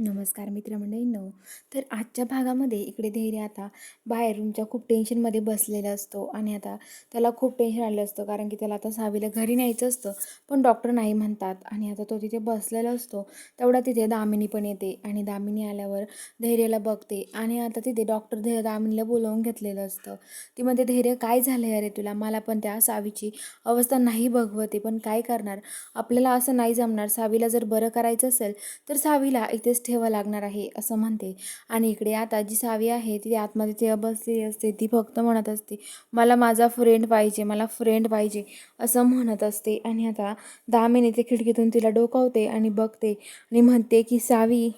नमस्कार मित्रमंडळींनो. तर आजच्या भागामध्ये इकडे धैर्य आता बाहेरूनच्या खूप टेन्शनमध्ये बसलेला असतो आणि आता त्याला खूप टेन्शन आलेलं असतं, कारण की त्याला आता सावीला घरी न्यायचं असतं, पण डॉक्टर नाही म्हणतात. आणि आता तो तिथे बसलेला असतो. तेवढा तिथे दामिनी पण येते आणि दामिनी आल्यावर धैर्याला बघते आणि आता तिथे डॉक्टर दामिनीला बोलावून घेतलेलं असतं. ती म्हणते, धैर्य काय झालं अरे तुला? मला पण त्या सावीची अवस्था नाही बघवते, पण काय करणार, आपल्याला असं नाही जमणार. सावीला जर बरं करायचं असेल तर सावीला इथेच ठेवावं लागणार आहे असं म्हणते. आणि इकडे आता जी सावी आहे ती आतमध्ये ते बसलेली असते. ती फक्त म्हणत असते, मला माझा फ्रेंड पाहिजे, मला फ्रेंड पाहिजे असं म्हणत असते. आणि आता दामिनी ते खिडकीतून तिला डोकावते आणि बघते आणि म्हणते की, सावी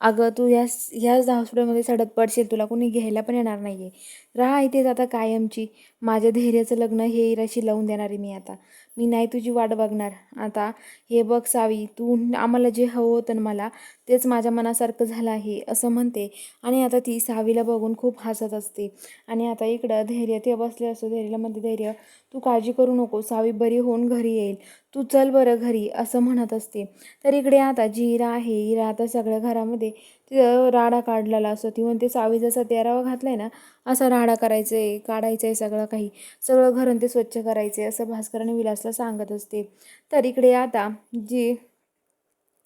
अगं तू ह्याच हॉस्पिटलमध्ये सडत पडशील, तुला कोणी घ्यायला पण येणार नाही आहे. राहा इथेच आता कायमची. माझ्या धैर्याचं लग्न हे इराशी लावून देणार आहे मी आता. मी नाही तुझी वाट बघणार. आता हे बघ सावी, तू आम्हाला जे हवं होतं ना मला, तेच माझ्या मनासारखं झालं आहे असं म्हणते. आणि आता ती सावीला बघून खूप हसत असते. आणि आता इकडं धैर्य ते बसले असतो. धैर्याला म्हणते, धैर्य तू काळजी करू नको, सावी बरी होऊन घरी येईल, तू चल बरं घरी असं म्हणत असते. तर इकडे आता जी इरा आहे, इरा आता सगळ्या घरामध्ये तिथं राडा काढलेला असतो. ती म्हणते, सावी जसा तेरावा घातलाय ना, असा राडा करायचा आहे, काढायचं आहे सगळं काही, सगळं घर ते स्वच्छ करायचे असं भास्कर आणि विलासला सांगत असते. तर इकडे आता जी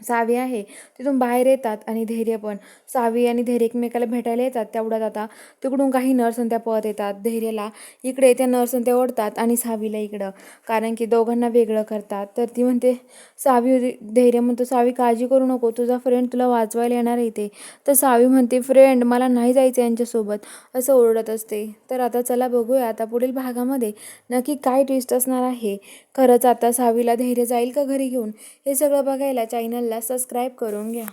सावी आहे तिथून बाहेर येतात आणि धैर्य पण. सावी आणि धैर्य एकमेकाला भेटायला येतात. तेवढ्यात आता तिकडून काही नर्स त्या पळत येतात. धैर्याला इकडे त्या नर्स त्या ओढतात आणि सावीला इकडं, कारण की दोघांना वेगळं करतात. तर ती म्हणते, धैर्य म्हणतो, सावी काळजी करू नको, तुझा फ्रेंड तुला वाचवायला येणार आहे ते. तर सावी म्हणते, फ्रेंड मला नाही जायचं यांच्यासोबत असं ओरडत असते. तर आता चला बघूया आता पुढील भागामध्ये नक्की काय ट्विस्ट असणार आहे. खरंच आता सावीला धैर्य जाईल का घरी घेऊन, हे सगळं बघायला चॅनलला सबस्क्राईब करून घ्या.